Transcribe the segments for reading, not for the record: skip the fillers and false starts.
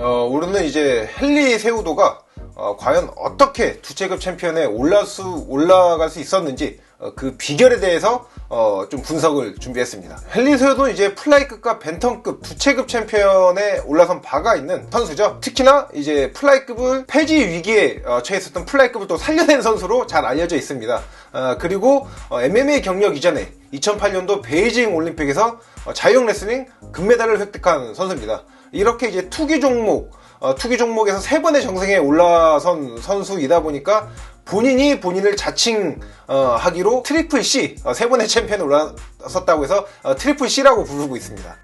우리는 이제 헨리 세우도가 과연 어떻게 두체급 챔피언에 올라갈 수 있었는지 그 비결에 대해서 좀 분석을 준비했습니다. 헨리 세우도는 이제 플라이급과 벤텀급 두체급 챔피언에 올라선 바가 있는 선수죠. 특히나 이제 플라이급을 폐지 위기에 처했었던 플라이급을 또 살려낸 선수로 잘 알려져 있습니다. 그리고 MMA 경력 이전에 2008년도 베이징 올림픽에서 자유형 레슬링 금메달을 획득한 선수입니다. 이렇게 이제 투기 종목에서 3번의 정상에 올라선 선수이다 보니까 본인을 자칭하기로 트리플 C, 3번의 챔피언에 올라섰다고 해서 트리플 C라고 부르고 있습니다.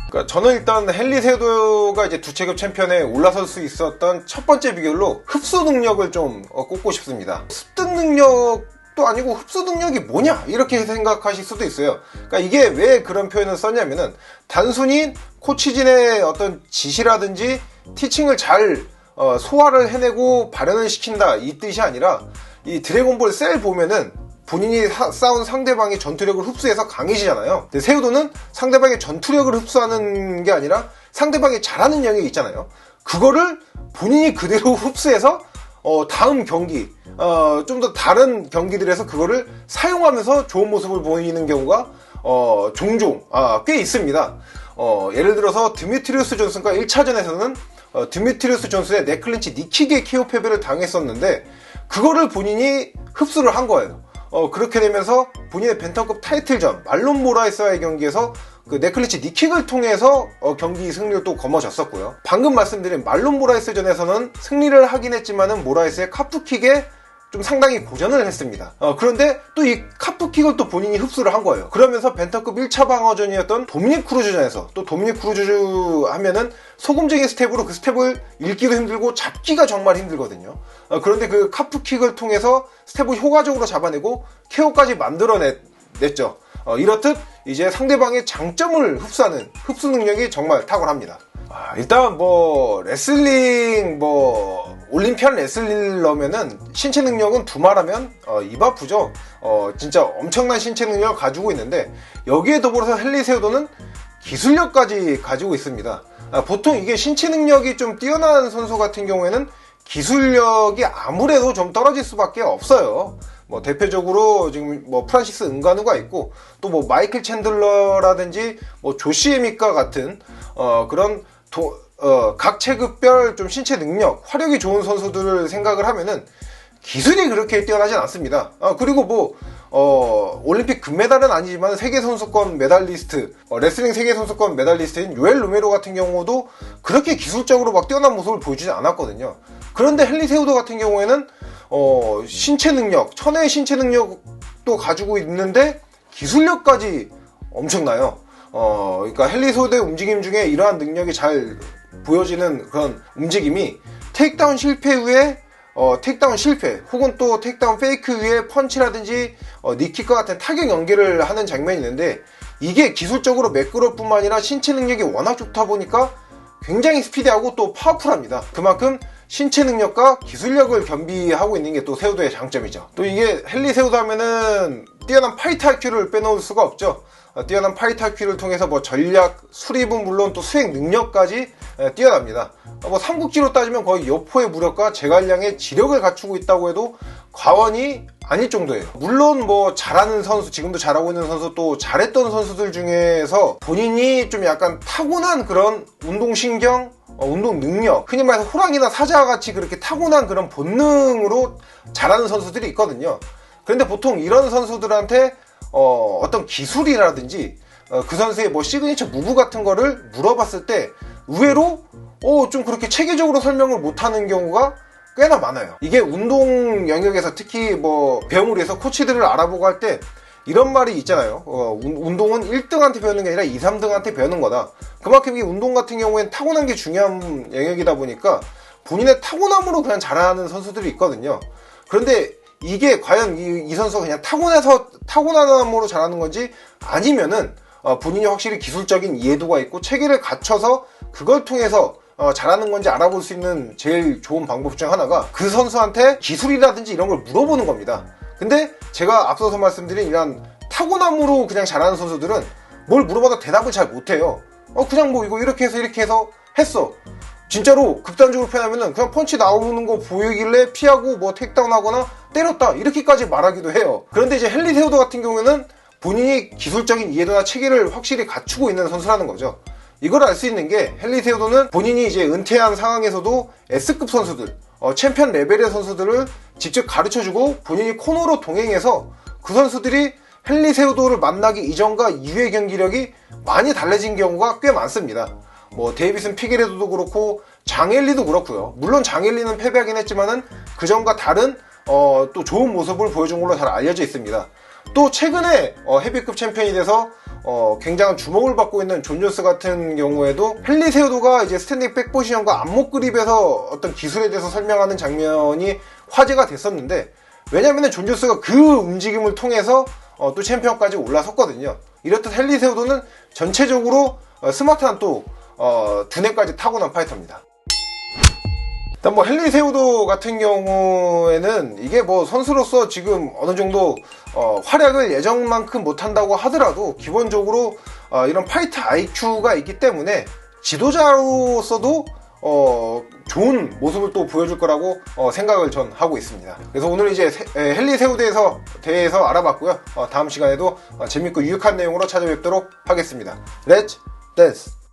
그러니까 저는 일단 헨리 세우도가 이제 두체급 챔피언에 올라설 수 있었던 첫 번째 비결로 흡수 능력을 좀 꼽고 싶습니다. 습득 능력도 아니고 흡수 능력이 뭐냐 이렇게 생각하실 수도 있어요. 그러니까 이게 왜 그런 표현을 썼냐면은 단순히 코치진의 어떤 지시라든지 티칭을 잘 소화를 해내고 발현을 시킨다 이 뜻이 아니라, 이 드래곤볼 셀 보면은 본인이 싸운 상대방의 전투력을 흡수해서 강해지잖아요. 근데 세우도는 상대방의 전투력을 흡수하는 게 아니라 상대방이 잘하는 영역이 있잖아요. 그거를 본인이 그대로 흡수해서 다음 경기, 좀 더 다른 경기들에서 그거를 사용하면서 좋은 모습을 보이는 경우가 종종 꽤 있습니다. 예를 들어서 드미트리우스 존슨과 1차전에서는 드미트리우스 존슨의 넥클린치 니킥의 KO 패배를 당했었는데 그거를 본인이 흡수를 한 거예요. 그렇게 되면서 본인의 벤텀급 타이틀전 말론 모라에스와의 경기에서 그 넥클린치 니킥을 통해서 경기 승리를 또 거머쥐었었고요. 방금 말씀드린 말론 모라에스전에서는 승리를 하긴 했지만은 모라에스의 카프킥에 좀 상당히 고전을 했습니다. 그런데 또 이 카프킥을 또 본인이 흡수를 한 거예요. 그러면서 벤텀급 1차 방어전이었던 도미닉 크루즈전에서, 또 도미닉 크루즈 하면은 소금쟁이 스텝으로 그 스텝을 읽기도 힘들고 잡기가 정말 힘들거든요. 그런데 그 카프킥을 통해서 스텝을 효과적으로 잡아내고 KO까지 만들어냈죠. 이렇듯 이제 상대방의 장점을 흡수하는 흡수 능력이 정말 탁월합니다. 일단 레슬링 올림피안 레슬러면은 신체 능력은 두말하면 입 아프죠. 진짜 엄청난 신체 능력을 가지고 있는데 여기에 더불어서 헨리 세우도는 기술력까지 가지고 있습니다. 보통 이게 신체 능력이 좀 뛰어난 선수 같은 경우에는 기술력이 아무래도 좀 떨어질 수밖에 없어요. 대표적으로 지금 프란시스 은가누가 있고, 또 마이클 챈들러라든지 조시 에미카 같은 그런 각 체급별 좀 신체 능력, 화력이 좋은 선수들을 생각을 하면은 기술이 그렇게 뛰어나진 않습니다. 그리고 올림픽 금메달은 아니지만 세계선수권 메달리스트, 레슬링 세계선수권 메달리스트인 요엘 로메로 같은 경우도 그렇게 기술적으로 막 뛰어난 모습을 보여주지 않았거든요. 그런데 헨리 세우도 같은 경우에는 신체 능력, 천혜의 신체 능력도 가지고 있는데 기술력까지 엄청나요. 그러니까 헨리 세우도의 움직임 중에 이러한 능력이 잘 보여지는 그런 움직임이 테이크다운 실패 후에 테이크다운 실패 혹은 또 테이크다운 페이크 위에 펀치라든지 니킥과 같은 타격 연계를 하는 장면이 있는데, 이게 기술적으로 매끄러울 뿐만 아니라 신체 능력이 워낙 좋다 보니까 굉장히 스피디하고 또 파워풀합니다. 그만큼 신체 능력과 기술력을 겸비하고 있는 게 또 세우도의 장점이죠. 또 이게 헨리 세우도 하면은 뛰어난 파이트 IQ를 빼놓을 수가 없죠. 뛰어난 파이트 IQ를 통해서 전략, 수립은 물론 또 수행 능력까지 뛰어납니다. 삼국지로 따지면 거의 여포의 무력과 제갈량의 지력을 갖추고 있다고 해도 과언이 아닐 정도예요. 물론 잘하는 선수, 지금도 잘하고 있는 선수, 또 잘했던 선수들 중에서 본인이 좀 약간 타고난 그런 운동신경, 운동 능력, 흔히 말해서 호랑이나 사자와 같이 그렇게 타고난 그런 본능으로 잘하는 선수들이 있거든요. 그런데 보통 이런 선수들한테 어떤 기술이라든지 그 선수의 시그니처 무브 같은 거를 물어봤을 때 의외로 좀 그렇게 체계적으로 설명을 못하는 경우가 꽤나 많아요. 이게 운동 영역에서 특히 배움을 위해서 코치들을 알아보고 할 때 이런 말이 있잖아요. 운동은 1등한테 배우는 게 아니라 2, 3등한테 배우는 거다. 그만큼 이 운동 같은 경우에는 타고난 게 중요한 영역이다 보니까 본인의 타고남으로 그냥 잘하는 선수들이 있거든요. 그런데 이게 과연 이 선수가 그냥 타고남으로 잘하는 건지, 아니면은 본인이 확실히 기술적인 이해도가 있고 체계를 갖춰서 그걸 통해서 잘하는 건지 알아볼 수 있는 제일 좋은 방법 중 하나가 그 선수한테 기술이라든지 이런 걸 물어보는 겁니다. 근데 제가 앞서서 말씀드린 이런 타고남으로 그냥 잘하는 선수들은 뭘 물어봐도 대답을 잘 못해요. 그냥 이거 이렇게 해서 했어. 진짜로 극단적으로 표현하면은 그냥 펀치 나오는 거 보이길래 피하고 뭐 택다운 하거나 때렸다 이렇게까지 말하기도 해요. 그런데 이제 헨리 세우도 같은 경우에는 본인이 기술적인 이해도나 체계를 확실히 갖추고 있는 선수라는 거죠. 이걸 알 수 있는 게 헨리 세우도는 본인이 이제 은퇴한 상황에서도 S급 선수들, 챔피언 레벨의 선수들을 직접 가르쳐주고 본인이 코너로 동행해서 그 선수들이 헨리 세우도를 만나기 이전과 이후의 경기력이 많이 달라진 경우가 꽤 많습니다. 뭐 데이비슨 피게레도도 그렇고 장엘리도 그렇고요. 물론 장엘리는 패배하긴 했지만은 그전과 다른 또 좋은 모습을 보여준 걸로 잘 알려져 있습니다. 또 최근에 헤비급 챔피언이 돼서 굉장한 주목을 받고 있는 존 존스 같은 경우에도 헨리 세우도가 이제 스탠딩 백 포지션과 안목 그립에서 어떤 기술에 대해서 설명하는 장면이 화제가 됐었는데, 왜냐면은 존 존스가 그 움직임을 통해서 또 챔피언까지 올라섰거든요. 이렇듯 헨리 세우도는 전체적으로 스마트한 또 두뇌까지 타고난 파이터입니다. 일단 뭐 헨리 세우도 같은 경우에는 이게 뭐 선수로서 지금 어느 정도 활약을 예전만큼 못한다고 하더라도 기본적으로 이런 파이트 IQ가 있기 때문에 지도자로서도 좋은 모습을 또 보여줄 거라고 생각을 전 하고 있습니다. 그래서 오늘 이제 헨리 세우도에 대해서 알아봤고요. 다음 시간에도 재밌고 유익한 내용으로 찾아뵙도록 하겠습니다. 렛츠 댄스!